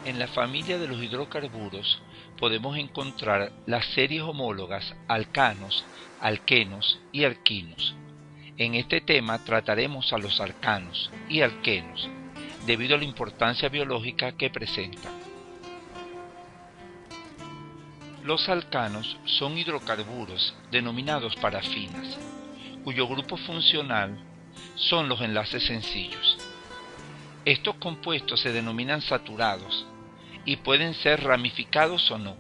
En la familia de los hidrocarburos podemos encontrar las series homólogas alcanos, alquenos y alquinos. En este tema trataremos a los alcanos y alquenos, debido a la importancia biológica que presentan. Los alcanos son hidrocarburos denominados parafinas, cuyo grupo funcional son los enlaces sencillos. Estos compuestos se denominan saturados y pueden ser ramificados o no.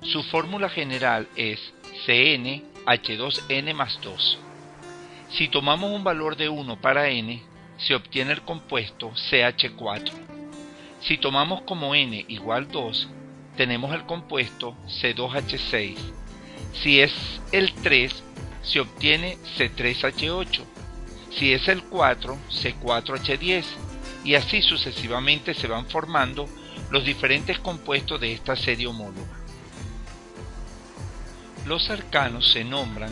Su fórmula general es CnH2n más 2. Si tomamos un valor de 1 para n, se obtiene el compuesto CH4. Si tomamos como n igual 2, tenemos el compuesto C2H6. Si es el 3, se obtiene C3H8. Si es el 4, C4H10. Y así sucesivamente se van formando los diferentes compuestos de esta serie homóloga. Los alcanos se nombran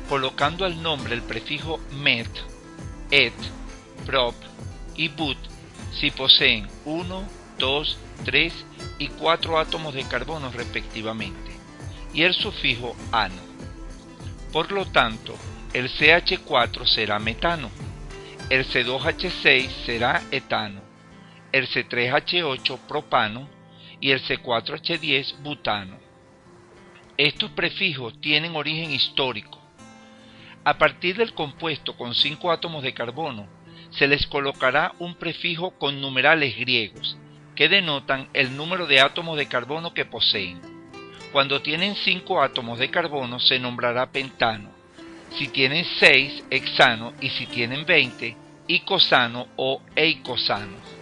colocando al nombre el prefijo met, et, prop y but si poseen 1, 2, 3 y 4 átomos de carbono respectivamente, y el sufijo ano. Por lo tanto, el CH4 será metano, el C2H6 será etano, el C3H8 propano y el C4H10 butano. Estos prefijos tienen origen histórico. A partir del compuesto con 5 átomos de carbono, se les colocará un prefijo con numerales griegos, que denotan el número de átomos de carbono que poseen. Cuando tienen 5 átomos de carbono se nombrará pentano, si tienen 6, hexano, y si tienen 20, icosano o eicosano.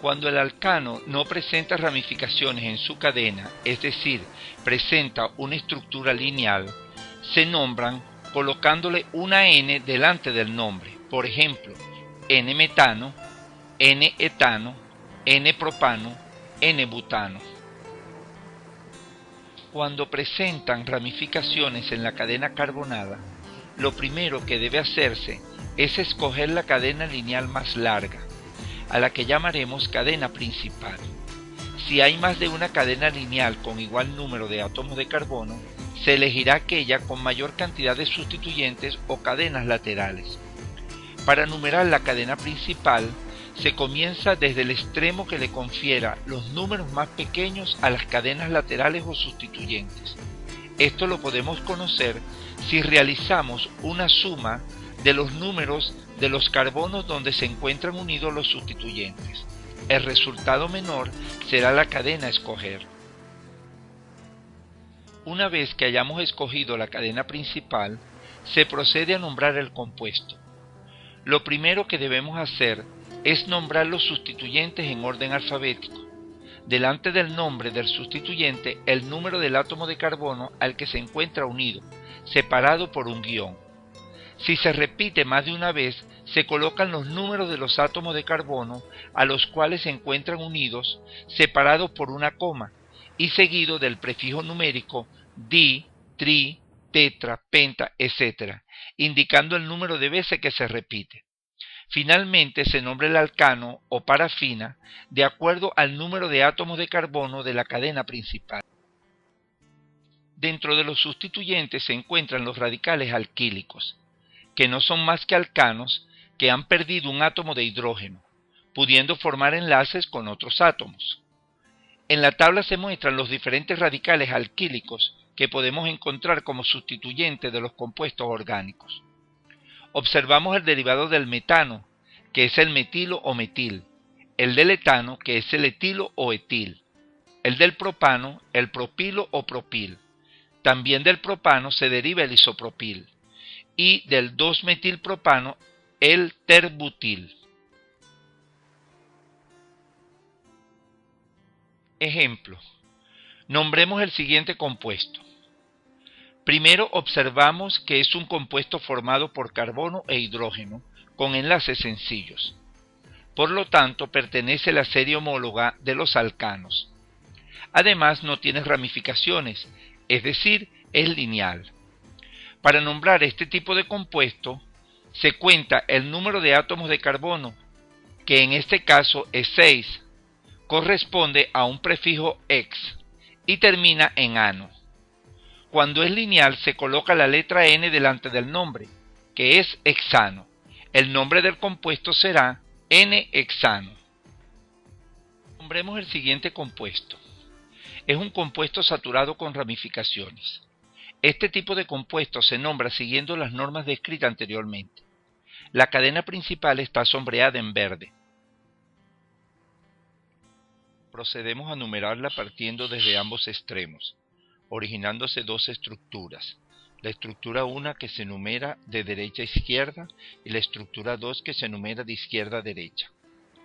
Cuando el alcano no presenta ramificaciones en su cadena, es decir, presenta una estructura lineal, se nombran colocándole una N delante del nombre. Por ejemplo, N-metano, N-etano, N-propano, N-butano. Cuando presentan ramificaciones en la cadena carbonada, lo primero que debe hacerse es escoger la cadena lineal más larga, a la que llamaremos cadena principal. Si hay más de una cadena lineal con igual número de átomos de carbono, se elegirá aquella con mayor cantidad de sustituyentes o cadenas laterales. Para numerar la cadena principal, se comienza desde el extremo que le confiera los números más pequeños a las cadenas laterales o sustituyentes. Esto lo podemos conocer si realizamos una suma de los números de los carbonos donde se encuentran unidos los sustituyentes. El resultado menor será la cadena a escoger. Una vez que hayamos escogido la cadena principal, se procede a nombrar el compuesto. Lo primero que debemos hacer es nombrar los sustituyentes en orden alfabético. Delante del nombre del sustituyente, el número del átomo de carbono al que se encuentra unido, separado por un guión. Si se repite más de una vez, se colocan los números de los átomos de carbono a los cuales se encuentran unidos, separados por una coma, y seguido del prefijo numérico di, tri, tetra, penta, etc., indicando el número de veces que se repite. Finalmente se nombra el alcano o parafina de acuerdo al número de átomos de carbono de la cadena principal. Dentro de los sustituyentes se encuentran los radicales alquílicos, que no son más que alcanos que han perdido un átomo de hidrógeno, pudiendo formar enlaces con otros átomos. En la tabla se muestran los diferentes radicales alquílicos que podemos encontrar como sustituyentes de los compuestos orgánicos. Observamos el derivado del metano, que es el metilo o metil, el del etano, que es el etilo o etil, el del propano, el propilo o propil. También del propano se deriva el isopropil, y del 2-metilpropano el terbutil. Ejemplo. Nombremos el siguiente compuesto. Primero observamos que es un compuesto formado por carbono e hidrógeno con enlaces sencillos. Por lo tanto, pertenece a la serie homóloga de los alcanos. Además, no tiene ramificaciones, es decir, es lineal. Para nombrar este tipo de compuesto, se cuenta el número de átomos de carbono que en este caso es 6, corresponde a un prefijo ex y termina en ano. Cuando es lineal se coloca la letra N delante del nombre, que es hexano. El nombre del compuesto será N-hexano. Nombremos el siguiente compuesto. Es un compuesto saturado con ramificaciones. Este tipo de compuesto se nombra siguiendo las normas descritas anteriormente. La cadena principal está sombreada en verde. Procedemos a numerarla partiendo desde ambos extremos, originándose dos estructuras. La estructura 1 que se numera de derecha a izquierda y la estructura 2 que se numera de izquierda a derecha.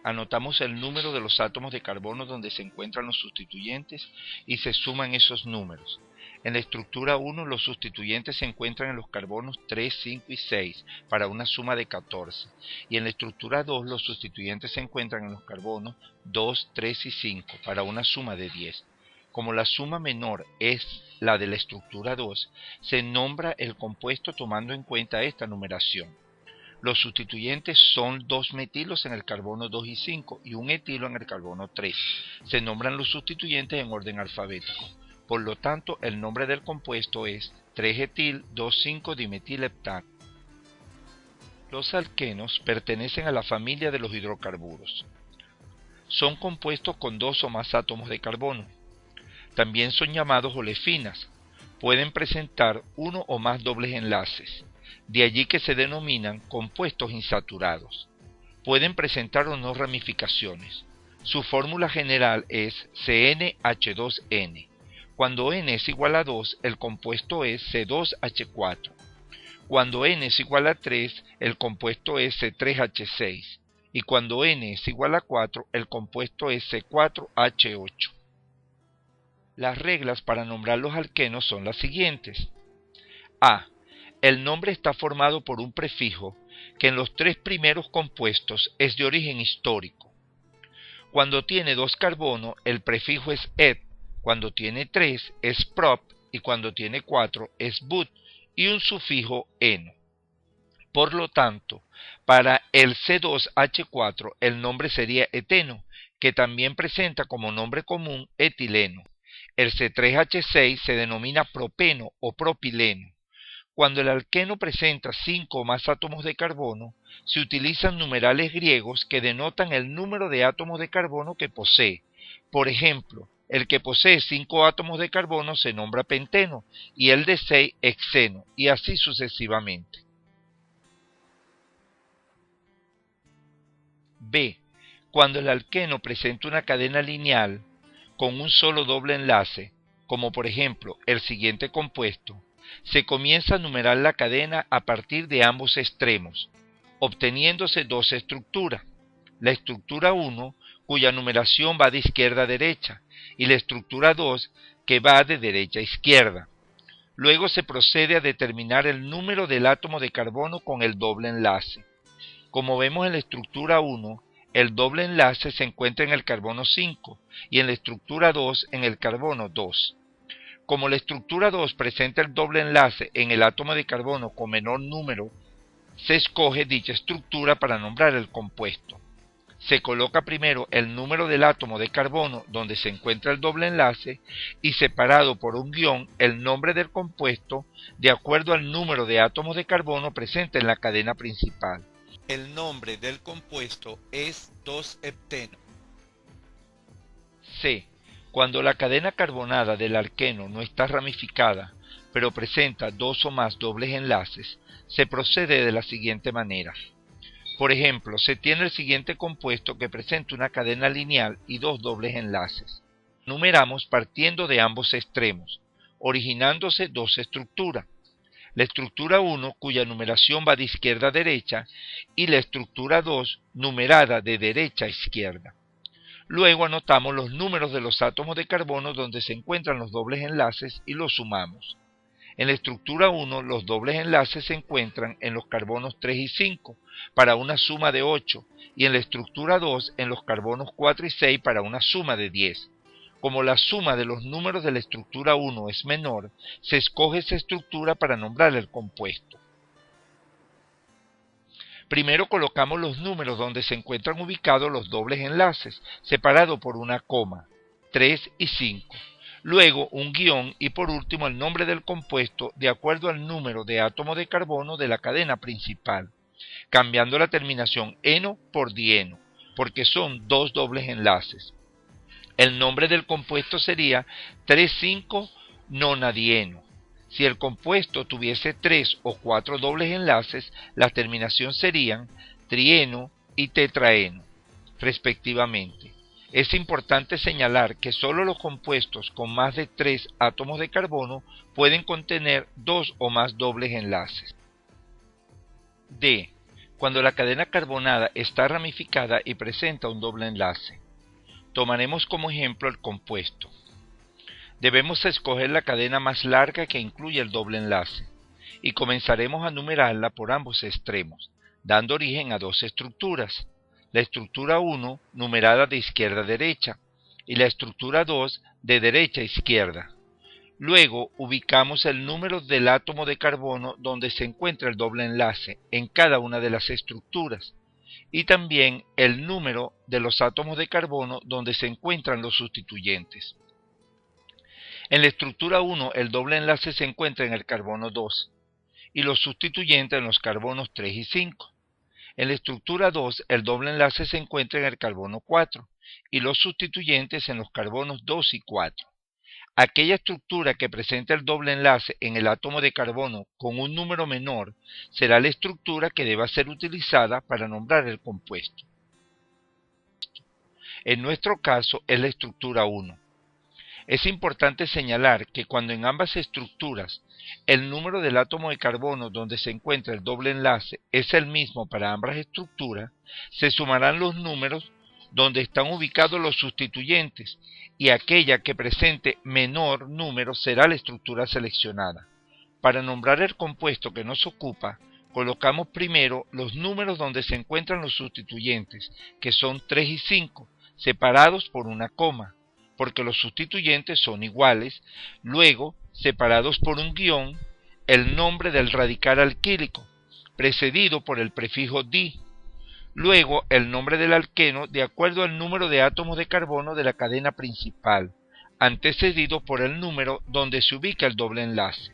Anotamos el número de los átomos de carbono donde se encuentran los sustituyentes y se suman esos números. En la estructura 1 los sustituyentes se encuentran en los carbonos 3, 5 y 6 para una suma de 14. Y en la estructura 2 los sustituyentes se encuentran en los carbonos 2, 3 y 5 para una suma de 10. Como la suma menor es la de la estructura 2, se nombra el compuesto tomando en cuenta esta numeración. Los sustituyentes son 2 metilos en el carbono 2 y 5 y un etilo en el carbono 3. Se nombran los sustituyentes en orden alfabético. Por lo tanto, el nombre del compuesto es 3-etil 2,5-dimetileptato. Los alquenos pertenecen a la familia de los hidrocarburos. Son compuestos con 2 o más átomos de carbono. También son llamados olefinas. Pueden presentar uno o más dobles enlaces. De allí que se denominan compuestos insaturados. Pueden presentar o no ramificaciones. Su fórmula general es CnH2n. Cuando n es igual a 2, el compuesto es C2H4. Cuando n es igual a 3, el compuesto es C3H6. Y cuando n es igual a 4, el compuesto es C4H8. Las reglas para nombrar los alquenos son las siguientes. A. El nombre está formado por un prefijo que en los 3 primeros compuestos es de origen histórico. Cuando tiene 2 carbono, el prefijo es et, cuando tiene 3 es prop y cuando tiene 4 es but y un sufijo eno. Por lo tanto, para el C2H4 el nombre sería eteno, que también presenta como nombre común etileno. El C3H6 se denomina propeno o propileno. Cuando el alqueno presenta 5 o más átomos de carbono, se utilizan numerales griegos que denotan el número de átomos de carbono que posee. Por ejemplo, el que posee 5 átomos de carbono se nombra penteno y el de 6 hexeno, y así sucesivamente. B. Cuando el alqueno presenta una cadena lineal con un solo doble enlace, como por ejemplo el siguiente compuesto, se comienza a numerar la cadena a partir de ambos extremos, obteniéndose dos estructuras. La estructura 1, cuya numeración va de izquierda a derecha, y la estructura 2, que va de derecha a izquierda. Luego se procede a determinar el número del átomo de carbono con el doble enlace. Como vemos en la estructura 1, el doble enlace se encuentra en el carbono 5 y en la estructura 2 en el carbono 2. Como la estructura 2 presenta el doble enlace en el átomo de carbono con menor número, se escoge dicha estructura para nombrar el compuesto. Se coloca primero el número del átomo de carbono donde se encuentra el doble enlace y separado por un guión el nombre del compuesto de acuerdo al número de átomos de carbono presente en la cadena principal. El nombre del compuesto es 2-hepteno. C. Cuando la cadena carbonada del alqueno no está ramificada, pero presenta 2 o más dobles enlaces, se procede de la siguiente manera. Por ejemplo, se tiene el siguiente compuesto que presenta una cadena lineal y 2 dobles enlaces. Numeramos partiendo de ambos extremos, originándose dos estructuras. La estructura 1, cuya numeración va de izquierda a derecha, y la estructura 2, numerada de derecha a izquierda. Luego anotamos los números de los átomos de carbono donde se encuentran los dobles enlaces y los sumamos. En la estructura 1, los dobles enlaces se encuentran en los carbonos 3 y 5 para una suma de 8 y en la estructura 2 en los carbonos 4 y 6 para una suma de 10. Como la suma de los números de la estructura 1 es menor, se escoge esa estructura para nombrar el compuesto. Primero colocamos los números donde se encuentran ubicados los dobles enlaces, separados por una coma, 3 y 5. Luego un guión y por último el nombre del compuesto de acuerdo al número de átomos de carbono de la cadena principal, cambiando la terminación eno por dieno, porque son dos dobles enlaces. El nombre del compuesto sería 3,5-nonadieno. Si el compuesto tuviese 3 o 4 dobles enlaces, las terminaciones serían trieno y tetraeno, respectivamente. Es importante señalar que solo los compuestos con más de 3 átomos de carbono pueden contener 2 o más dobles enlaces. D. Cuando la cadena carbonada está ramificada y presenta un doble enlace. Tomaremos como ejemplo el compuesto. Debemos escoger la cadena más larga que incluye el doble enlace, y comenzaremos a numerarla por ambos extremos, dando origen a dos estructuras. La estructura 1 numerada de izquierda a derecha y la estructura 2 de derecha a izquierda. Luego ubicamos el número del átomo de carbono donde se encuentra el doble enlace en cada una de las estructuras y también el número de los átomos de carbono donde se encuentran los sustituyentes. En la estructura 1 el doble enlace se encuentra en el carbono 2 y los sustituyentes en los carbonos 3 y 5. En la estructura 2, el doble enlace se encuentra en el carbono 4 y los sustituyentes en los carbonos 2 y 4. Aquella estructura que presenta el doble enlace en el átomo de carbono con un número menor será la estructura que deba ser utilizada para nombrar el compuesto. En nuestro caso es la estructura 1. Es importante señalar que cuando en ambas estructuras el número del átomo de carbono donde se encuentra el doble enlace es el mismo para ambas estructuras, se sumarán los números donde están ubicados los sustituyentes y aquella que presente menor número será la estructura seleccionada. Para nombrar el compuesto que nos ocupa, colocamos primero los números donde se encuentran los sustituyentes, que son 3 y 5, separados por una coma, porque los sustituyentes son iguales, luego, separados por un guión, el nombre del radical alquílico, precedido por el prefijo di, luego el nombre del alqueno de acuerdo al número de átomos de carbono de la cadena principal, antecedido por el número donde se ubica el doble enlace.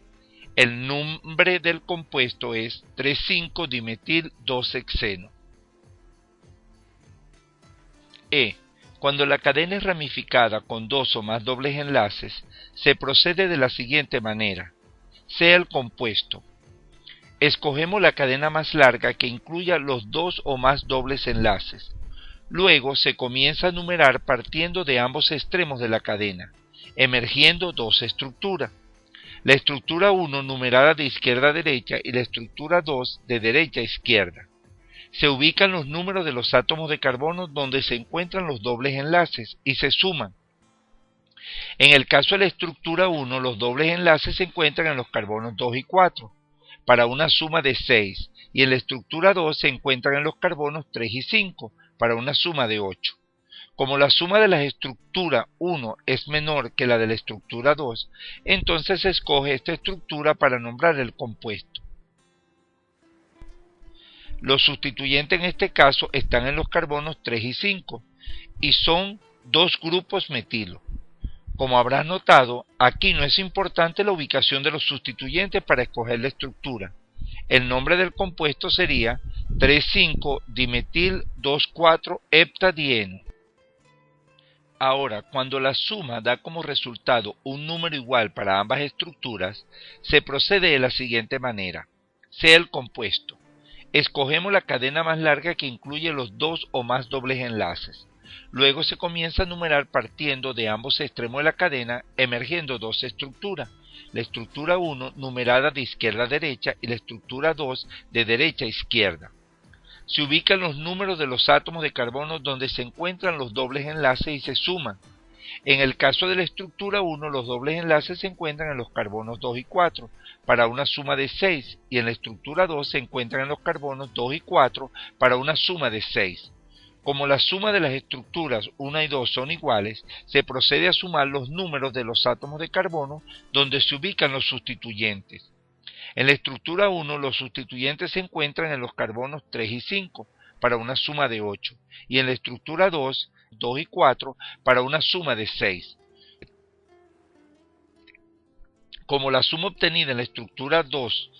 El nombre del compuesto es 3,5-dimetil-2-hexeno. Cuando la cadena es ramificada con dos o más dobles enlaces, se procede de la siguiente manera. Sea el compuesto. Escogemos la cadena más larga que incluya los dos o más dobles enlaces. Luego se comienza a numerar partiendo de ambos extremos de la cadena, emergiendo dos estructuras. La estructura 1 numerada de izquierda a derecha y la estructura 2 de derecha a izquierda. Se ubican los números de los átomos de carbono donde se encuentran los dobles enlaces y se suman. En el caso de la estructura 1, los dobles enlaces se encuentran en los carbonos 2 y 4, para una suma de 6, y en la estructura 2 se encuentran en los carbonos 3 y 5, para una suma de 8. Como la suma de la estructura 1 es menor que la de la estructura 2, entonces se escoge esta estructura para nombrar el compuesto. Los sustituyentes en este caso están en los carbonos 3 y 5 y son dos grupos metilo. Como habrás notado, aquí no es importante la ubicación de los sustituyentes para escoger la estructura. El nombre del compuesto sería 3,5-dimetil-2,4-heptadieno. Ahora, cuando la suma da como resultado un número igual para ambas estructuras, se procede de la siguiente manera. Sea el compuesto. Escogemos la cadena más larga que incluye los dos o más dobles enlaces. Luego se comienza a numerar partiendo de ambos extremos de la cadena, emergiendo dos estructuras. La estructura 1 numerada de izquierda a derecha y la estructura 2 de derecha a izquierda. Se ubican los números de los átomos de carbono donde se encuentran los dobles enlaces y se suman. En el caso de la estructura 1, los dobles enlaces se encuentran en los carbonos 2 y 4, para una suma de 6, y en la estructura 2 se encuentran en los carbonos 2 y 4, para una suma de 6. Como la suma de las estructuras 1 y 2 son iguales, se procede a sumar los números de los átomos de carbono donde se ubican los sustituyentes. En la estructura 1, los sustituyentes se encuentran en los carbonos 3 y 5, para una suma de 8, y en la estructura 2, 2 y 4, para una suma de 6. Como la suma obtenida en la estructura 2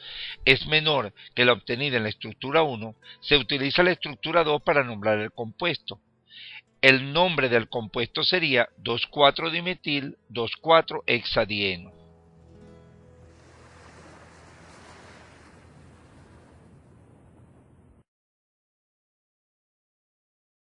es menor que la obtenida en la estructura 1, se utiliza la estructura 2 para nombrar el compuesto. El nombre del compuesto sería 2,4-dimetil 2,4-hexadieno.